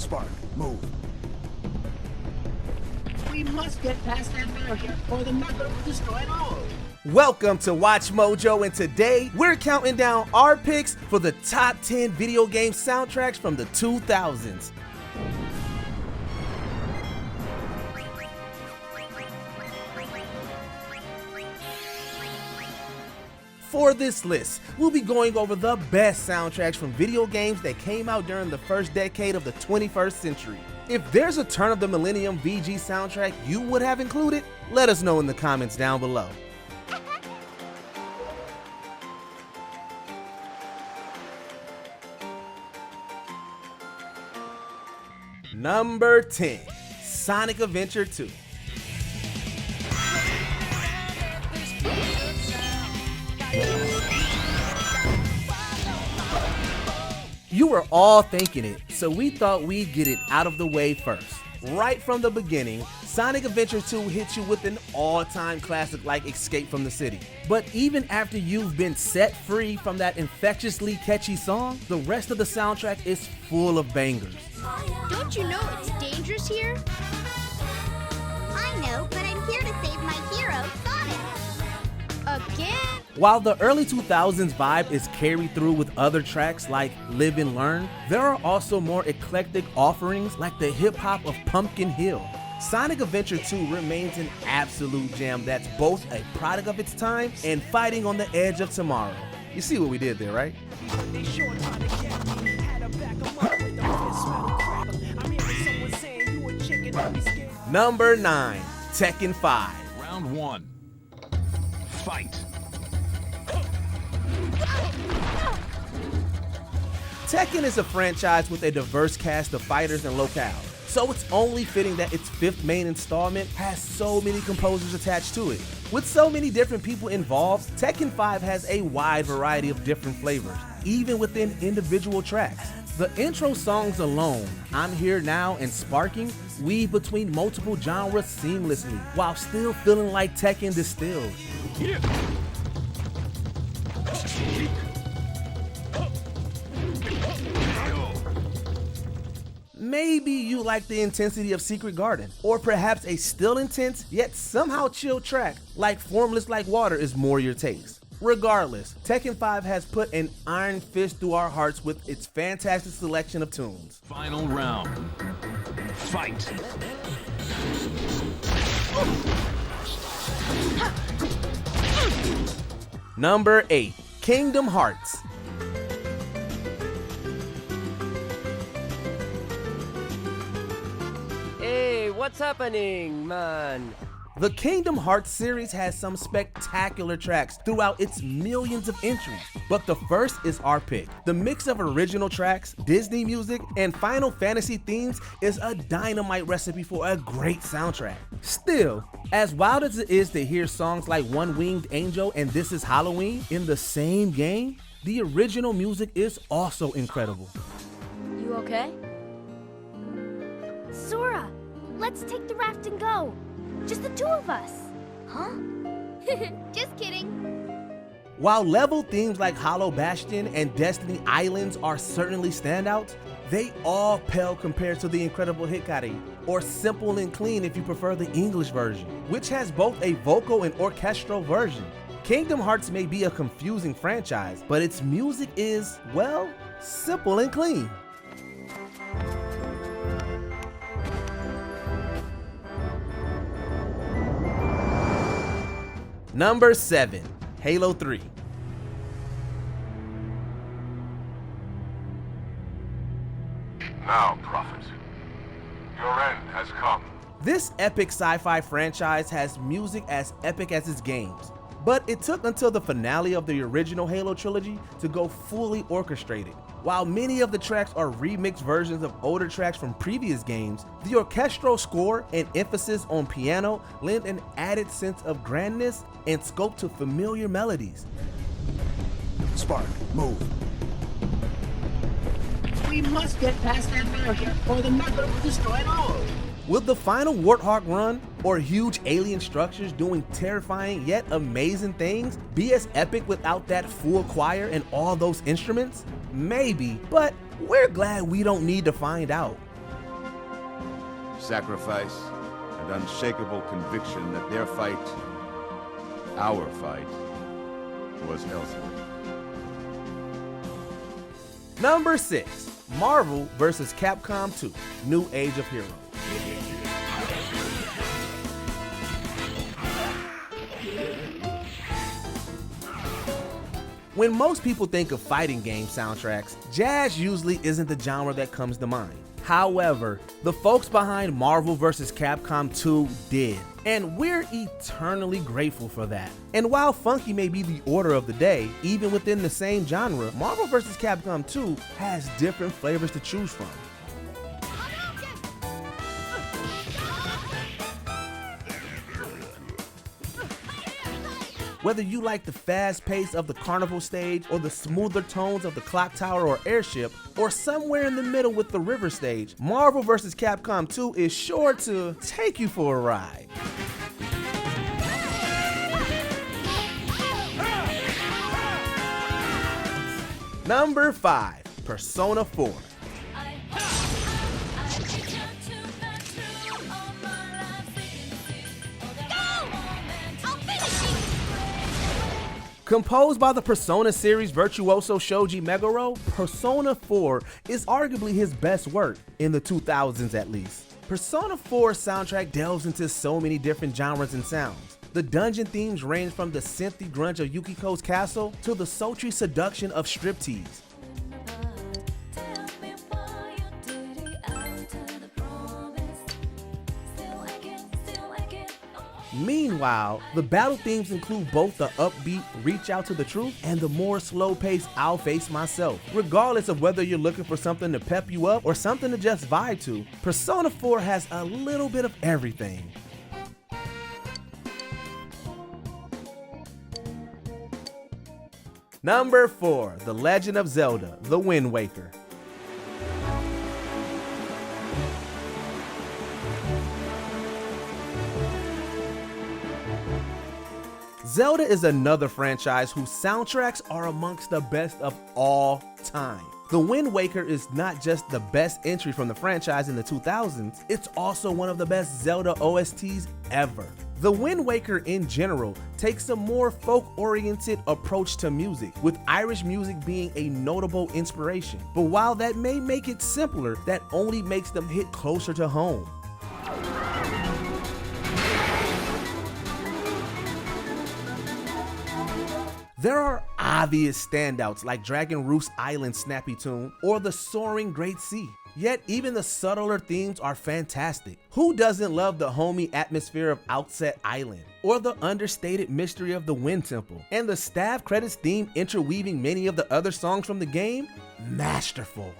Spark, move. We must get past that barrier, or the method will destroy it all. Welcome to Watch Mojo, and today we're counting down our picks for the top 10 video game soundtracks from the 2000s. For this list, we'll be going over the best soundtracks from video games that came out during the first decade of the 21st century. If there's a Turn of the Millennium VG soundtrack you would have included, let us know in the comments down below. Number 10, Sonic Adventure 2. You were all thinking it, so we thought we'd get it out of the way first. Right from the beginning, Sonic Adventure 2 hits you with an all-time classic like Escape from the City. But even after you've been set free from that infectiously catchy song, the rest of the soundtrack is full of bangers. Don't you know it's dangerous here? I know, but I'm here to save my hero, Sonic. Again? While the early 2000s vibe is carried through with other tracks like Live and Learn, there are also more eclectic offerings like the hip-hop of Pumpkin Hill. Sonic Adventure 2 remains an absolute jam that's both a product of its time and fighting on the edge of tomorrow. You see what we did there, right? Number 9, Tekken 5. Round 1. Fight. Tekken is a franchise with a diverse cast of fighters and locales, so it's only fitting that its fifth main installment has so many composers attached to it. With so many different people involved, Tekken 5 has a wide variety of different flavors, even within individual tracks. The intro songs alone, I'm Here Now and Sparking, weave between multiple genres seamlessly, while still feeling like Tekken distilled. Maybe you like the intensity of Secret Garden, or perhaps a still intense yet somehow chill track like Formless Like Water is more your taste. Regardless, Tekken 5 has put an iron fist through our hearts with its fantastic selection of tunes. Final round. Fight. Number 8, Kingdom Hearts. Hey, what's happening, man? The Kingdom Hearts series has some spectacular tracks throughout its millions of entries, but the first is our pick. The mix of original tracks, Disney music, and Final Fantasy themes is a dynamite recipe for a great soundtrack. Still, as wild as it is to hear songs like One Winged Angel and This Is Halloween in the same game, the original music is also incredible. You okay? Sora, let's take the raft and go. Just the two of us. Huh? Just kidding. While level themes like Hollow Bastion and Destiny Islands are certainly standouts, they all pale compared to the incredible Hikari, or Simple and Clean if you prefer the English version, which has both a vocal and orchestral version. Kingdom Hearts may be a confusing franchise, but its music is, well, simple and clean. Number 7, Halo 3. Now, Prophet, your end has come. This epic sci-fi franchise has music as epic as its games, but it took until the finale of the original Halo trilogy to go fully orchestrated. While many of the tracks are remixed versions of older tracks from previous games, the orchestral score and emphasis on piano lend an added sense of grandness and scope to familiar melodies. Spark, move. We must get past that barrier, or the method will destroy it all. Will the final Warthog run, or huge alien structures doing terrifying yet amazing things, be as epic without that full choir and all those instruments? Maybe, but we're glad we don't need to find out. sacrifice, and unshakable conviction that their fight, our fight, was elsewhere. Number 6, Marvel vs. Capcom 2, New Age of Heroes. When most people think of fighting game soundtracks, jazz usually isn't the genre that comes to mind. However, the folks behind Marvel vs. Capcom 2 did, and we're eternally grateful for that. And while funky may be the order of the day, even within the same genre, Marvel vs. Capcom 2 has different flavors to choose from. Whether you like the fast pace of the carnival stage or the smoother tones of the clock tower or airship, or somewhere in the middle with the river stage, Marvel vs. Capcom 2 is sure to take you for a ride. Number 5, Persona 4. Composed by the Persona series virtuoso Shoji Meguro, Persona 4 is arguably his best work, in the 2000s at least. Persona 4's soundtrack delves into so many different genres and sounds. The dungeon themes range from the synthy grunge of Yukiko's castle to the sultry seduction of striptease. Meanwhile, the battle themes include both the upbeat Reach Out to the Truth and the more slow-paced I'll Face Myself. Regardless of whether you're looking for something to pep you up or something to just vibe to, Persona 4 has a little bit of everything. Number 4, The Legend of Zelda, The Wind Waker. Zelda is another franchise whose soundtracks are amongst the best of all time. The Wind Waker is not just the best entry from the franchise in the 2000s, it's also one of the best Zelda OSTs ever. The Wind Waker in general takes a more folk-oriented approach to music, with Irish music being a notable inspiration. But while that may make it simpler, that only makes them hit closer to home. There are obvious standouts like Dragon Roost Island's snappy tune or the soaring Great Sea. Yet even the subtler themes are fantastic. Who doesn't love the homey atmosphere of Outset Island, or the understated mystery of the Wind Temple, and the staff credits theme interweaving many of the other songs from the game? Masterful.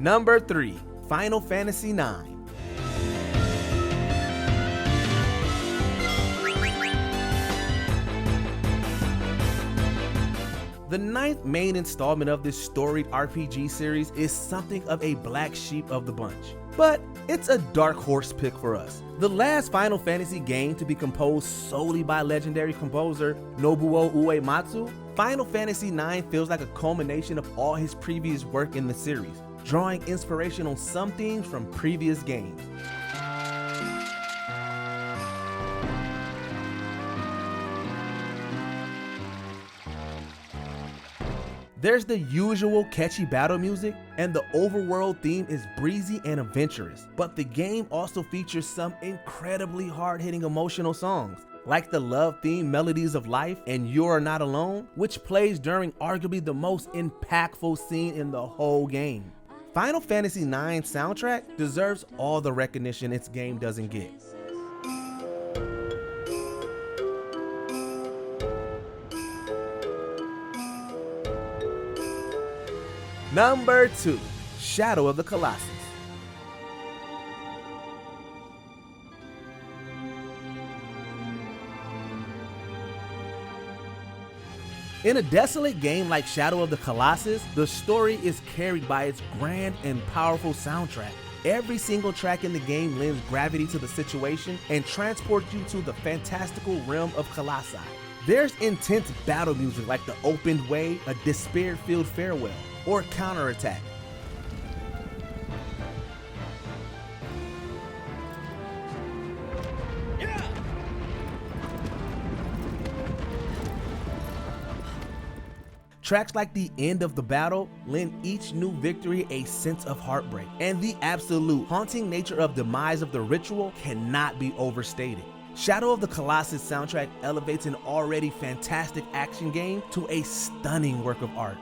Number 3, Final Fantasy IX. The 9th main installment of this storied RPG series is something of a black sheep of the bunch, but it's a dark horse pick for us. The last Final Fantasy game to be composed solely by legendary composer Nobuo Uematsu, Final Fantasy IX feels like a culmination of all his previous work in the series, drawing inspiration on some themes from previous games. There's the usual catchy battle music, and the overworld theme is breezy and adventurous, but the game also features some incredibly hard-hitting emotional songs, like the love theme Melodies of Life and You're Not Alone, which plays during arguably the most impactful scene in the whole game. Final Fantasy IX's soundtrack deserves all the recognition its game doesn't get. Number 2, Shadow of the Colossus. In a desolate game like Shadow of the Colossus, the story is carried by its grand and powerful soundtrack. Every single track in the game lends gravity to the situation and transports you to the fantastical realm of Colossus. There's intense battle music like the Opened Way, a despair-filled farewell, or counterattack. Tracks like the end of the battle lend each new victory a sense of heartbreak, and the absolute haunting nature of Demise of the Ritual cannot be overstated. Shadow of the Colossus soundtrack elevates an already fantastic action game to a stunning work of art.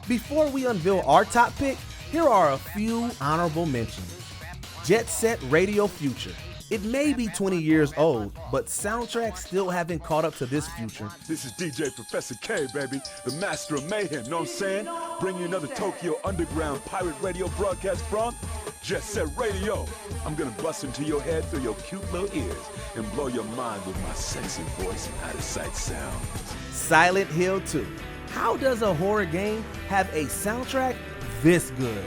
Before we unveil our top pick, here are a few honorable mentions. Jet Set Radio Future. It may be 20 years old, but soundtracks still haven't caught up to this future. This is DJ Professor K, baby, the master of mayhem, know what I'm saying? Bring you another Tokyo Underground pirate radio broadcast from Jet Set Radio. I'm gonna bust into your head through your cute little ears and blow your mind with my sexy voice and out-of-sight sound. Silent Hill 2. How does a horror game have a soundtrack this good?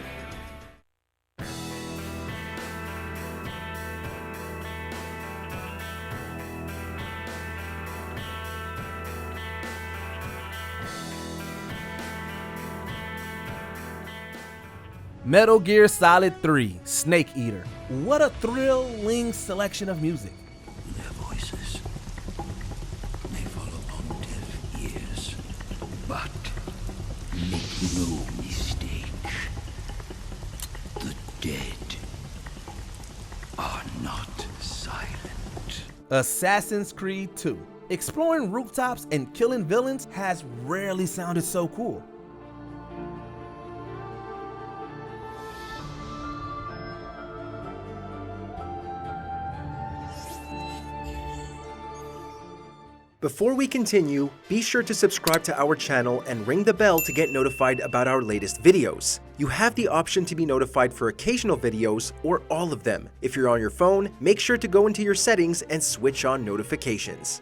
Metal Gear Solid 3, Snake Eater. What a thrilling selection of music. Their voices may fall upon deaf ears, but make no mistake, the dead are not silent. Assassin's Creed 2. Exploring rooftops and killing villains has rarely sounded so cool. Before we continue, be sure to subscribe to our channel and ring the bell to get notified about our latest videos. You have the option to be notified for occasional videos or all of them. If you're on your phone, make sure to go into your settings and switch on notifications.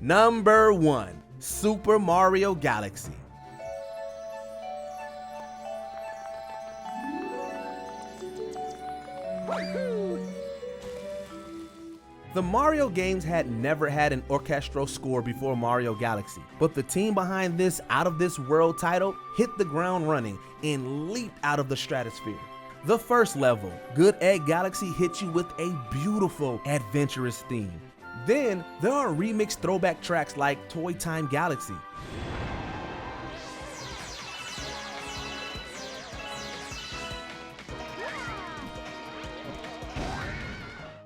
Number 1. Super Mario Galaxy. The Mario games had never had an orchestral score before Mario Galaxy, but the team behind this out-of-this-world title hit the ground running and leaped out of the stratosphere. The first level, Good Egg Galaxy, hits you with a beautiful, adventurous theme. Then, there are remixed throwback tracks like Toy Time Galaxy.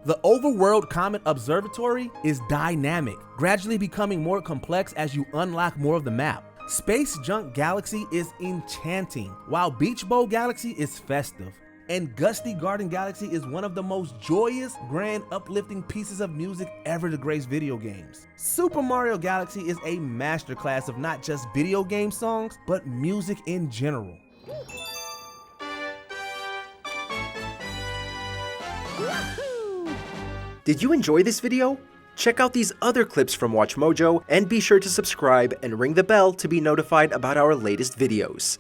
The overworld Comet Observatory is dynamic, gradually becoming more complex as you unlock more of the map. Space Junk Galaxy is enchanting, while Beach Bowl Galaxy is festive. And Gusty Garden Galaxy is one of the most joyous, grand, uplifting pieces of music ever to grace video games. Super Mario Galaxy is a masterclass of not just video game songs, but music in general. Did you enjoy this video? Check out these other clips from WatchMojo and be sure to subscribe and ring the bell to be notified about our latest videos.